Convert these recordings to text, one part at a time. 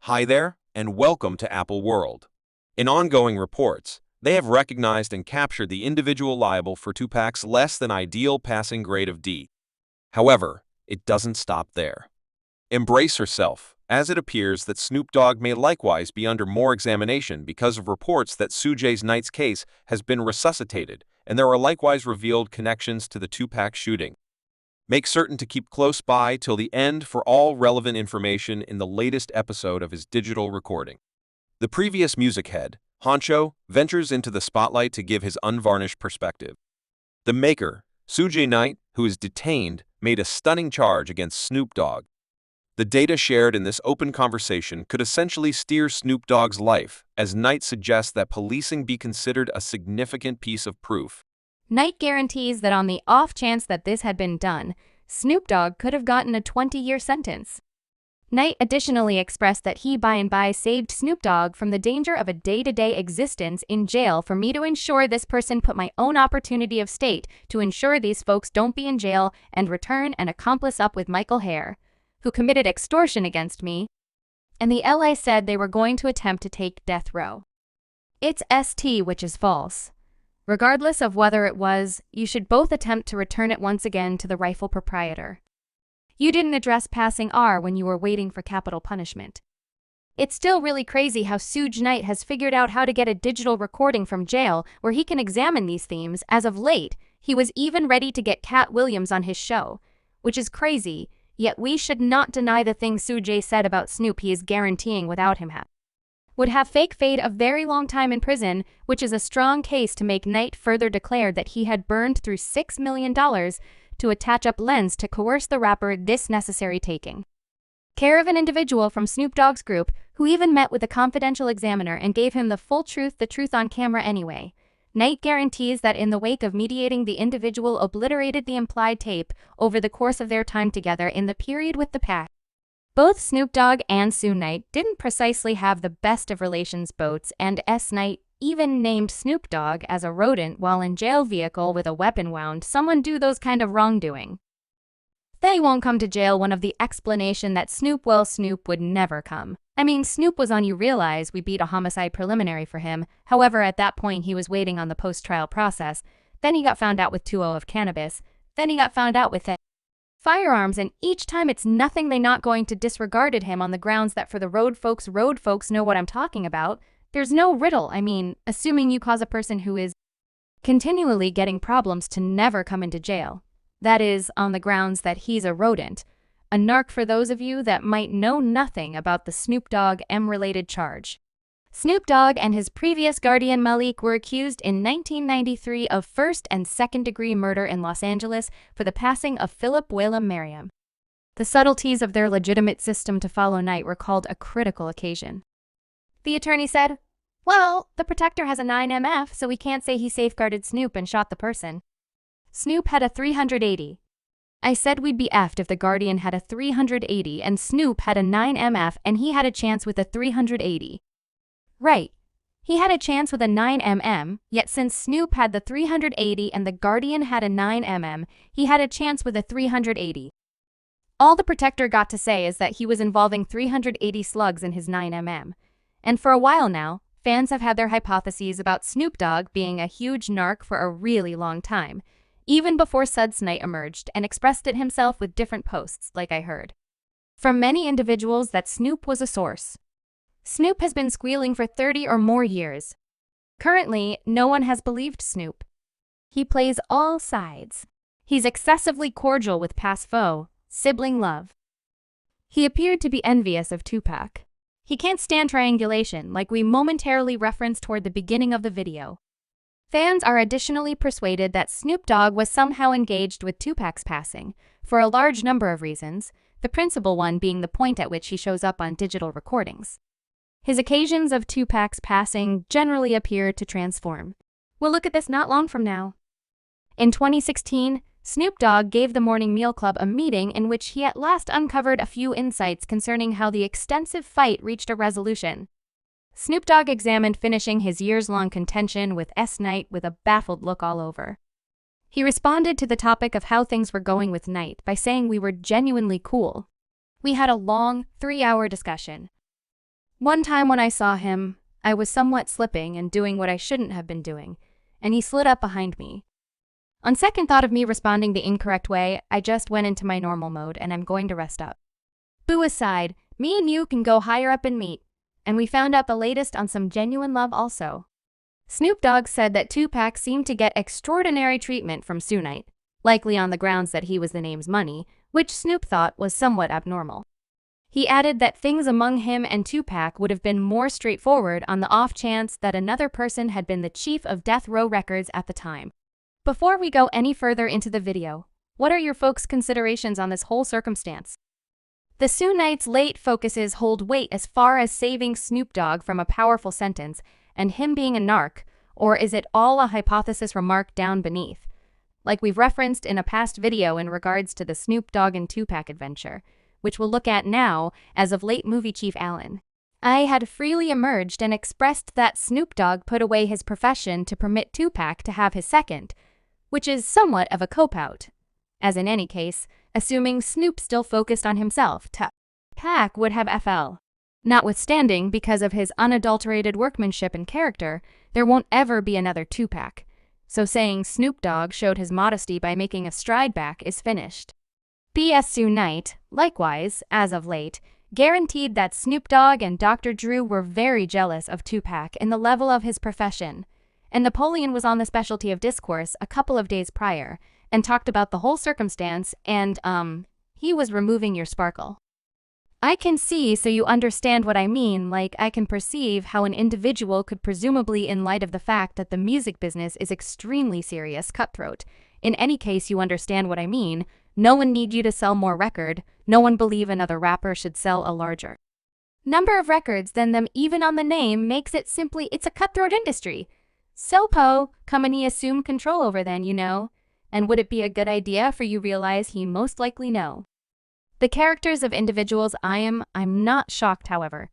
Hi there, and welcome to Apple World. In ongoing reports, they have recognized and captured the individual liable for Tupac's less than ideal passing grade of D. However, it doesn't stop there. Embrace herself, as it appears that Snoop Dogg may likewise be under more examination because of reports that Suge Knight's case has been resuscitated, and there are likewise revealed connections to the Tupac shooting. Make certain to keep close by till the end for all relevant information in the latest episode of his digital recording. The previous music head, Honcho, ventures into the spotlight to give his unvarnished perspective. The maker, Suge Knight, who is detained, made a stunning charge against Snoop Dogg. The data shared in this open conversation could essentially steer Snoop Dogg's life, as Knight suggests that policing be considered a significant piece of proof. Knight guarantees that on the off chance that this had been done, Snoop Dogg could have gotten a 20-year sentence. Knight additionally expressed that he by and by saved Snoop Dogg from the danger of a day-to-day existence in jail for me to ensure this person put my own opportunity of state to ensure these folks don't be in jail and return an accomplice up with Michael Hare, who committed extortion against me, and the LA said they were going to attempt to take death row. It's ST, which is false. Regardless of whether it was, you should both attempt to return it once again to the rifle proprietor. You didn't address passing R when you were waiting for capital punishment. It's still really crazy how Suge Knight has figured out how to get a digital recording from jail where he can examine these themes. As of late, he was even ready to get Cat Williams on his show, which is crazy, yet we should not deny the thing Suge said about Snoop he is guaranteeing without him would have fake fade a very long time in prison, which is a strong case to make Knight further declared that he had burned through $6 million to attach up lens to coerce the rapper this necessary taking care of an individual from Snoop Dogg's group who even met with a confidential examiner and gave him the truth on camera anyway. Knight guarantees that in the wake of mediating, the individual obliterated the implied tape over the course of their time together in the period with the pack. Both Snoop Dogg and Suge Knight didn't precisely have the best of relations boats, and Knight even named Snoop Dogg as a rodent while in jail vehicle with a weapon. Wound someone do those kind of wrongdoing? They won't come to jail. One of the explanation that Snoop would never come. I mean, Snoop was on, you realize we beat a homicide preliminary for him. However, at that point he was waiting on the post-trial process. Then he got found out with 2 of cannabis. Then he got found out with firearms, and each time it's nothing. They not going to disregarded him on the grounds that for the road folks know what I'm talking about. There's no riddle. I mean, assuming you cause a person who is continually getting problems to never come into jail. That is, on the grounds that he's a rodent. A narc for those of you that might know nothing about the Snoop Dogg M-related charge. Snoop Dogg and his previous guardian Malik were accused in 1993 of first and second-degree murder in Los Angeles for the passing of Philip Whalum Merriam. The subtleties of their legitimate system to follow Knight were called a critical occasion. The attorney said, well, the protector has a 9MF, so we can't say he safeguarded Snoop and shot the person. Snoop had a 380. I said we'd be effed if the guardian had a 380 and Snoop had a 9MF and he had a chance with a 380. Right. He had a chance with a 9mm, yet since Snoop had the 380 and the guardian had a 9mm, he had a chance with a 380. All the protector got to say is that he was involving 380 slugs in his 9mm. And for a while now, fans have had their hypotheses about Snoop Dogg being a huge narc for a really long time, even before Suge Knight emerged and expressed it himself with different posts, like I heard from many individuals that Snoop was a source. Snoop has been squealing for 30 or more years. Currently, no one has believed Snoop. He plays all sides. He's excessively cordial with past foe, sibling love. He appeared to be envious of Tupac. He can't stand triangulation, like we momentarily referenced toward the beginning of the video. Fans are additionally persuaded that Snoop Dogg was somehow engaged with Tupac's passing, for a large number of reasons, the principal one being the point at which he shows up on digital recordings. His occasions of Tupac's passing generally appear to transform. We'll look at this not long from now. In 2016, Snoop Dogg gave the Morning Meal Club a meeting in which he at last uncovered a few insights concerning how the extensive fight reached a resolution. Snoop Dogg examined finishing his years-long contention with Knight with a baffled look all over. He responded to the topic of how things were going with Knight by saying we were genuinely cool. We had a long, 3-hour discussion. One time when I saw him, I was somewhat slipping and doing what I shouldn't have been doing, and he slid up behind me. On second thought of me responding the incorrect way, I just went into my normal mode and I'm going to rest up. Boo aside, me and you can go higher up and meet, and we found out the latest on some genuine love also. Snoop Dogg said that Tupac seemed to get extraordinary treatment from Suge Knight, likely on the grounds that he was the name's money, which Snoop thought was somewhat abnormal. He added that things among him and Tupac would have been more straightforward on the off chance that another person had been the chief of Death Row Records at the time. Before we go any further into the video, what are your folks' considerations on this whole circumstance? The Suge Knight's late focuses hold weight as far as saving Snoop Dogg from a powerful sentence and him being a narc, or is it all a hypothesis remark down beneath? Like we've referenced in a past video in regards to the Snoop Dogg and Tupac adventure, which we'll look at now as of late movie chief Allen. I had freely emerged and expressed that Snoop Dogg put away his profession to permit Tupac to have his second, which is somewhat of a cop-out. As in any case, assuming Snoop still focused on himself, Tupac would have FL. Notwithstanding, because of his unadulterated workmanship and character, there won't ever be another Tupac. So saying Snoop Dogg showed his modesty by making a stride back is finished. B.S. Suge Knight, likewise, as of late, guaranteed that Snoop Dogg and Dr. Drew were very jealous of Tupac in the level of his profession, and Napoleon was on the Specialty of Discourse a couple of days prior and talked about the whole circumstance and, he was removing your sparkle. I can see, so you understand what I mean, like I can perceive how an individual could presumably, in light of the fact that the music business is extremely serious, cutthroat. In any case, you understand what I mean. No one need you to sell more record. No one believe another rapper should sell a larger number of records than them, even on the name makes it simply, it's a cutthroat industry. So company assumed control over then, you know. And would it be a good idea for you realize he most likely no. The characters of individuals I'm not shocked, however.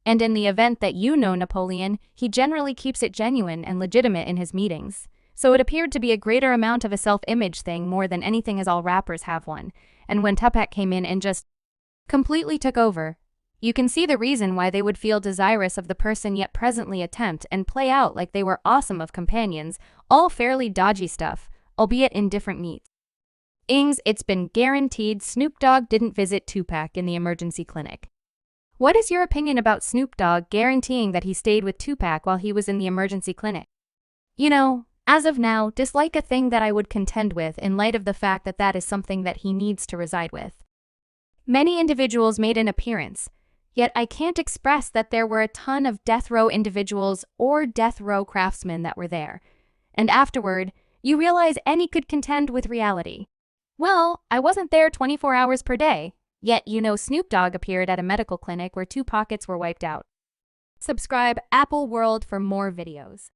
And in the event that you know Napoleon, he generally keeps it genuine and legitimate in his meetings. So it appeared to be a greater amount of a self-image thing more than anything, as all rappers have one. And when Tupac came in and just completely took over, you can see the reason why they would feel desirous of the person yet presently attempt and play out like they were awesome of companions, all fairly dodgy stuff, albeit in different meats. It's been guaranteed Snoop Dogg didn't visit Tupac in the emergency clinic. What is your opinion about Snoop Dogg guaranteeing that he stayed with Tupac while he was in the emergency clinic? You know, as of now, dislike a thing that I would contend with in light of the fact that that is something that he needs to reside with. Many individuals made an appearance, yet I can't express that there were a ton of death row individuals or death row craftsmen that were there. And afterward, you realize any could contend with reality. Well, I wasn't there 24 hours per day, yet you know Snoop Dogg appeared at a medical clinic where 2 pockets were wiped out. Subscribe Apple World for more videos.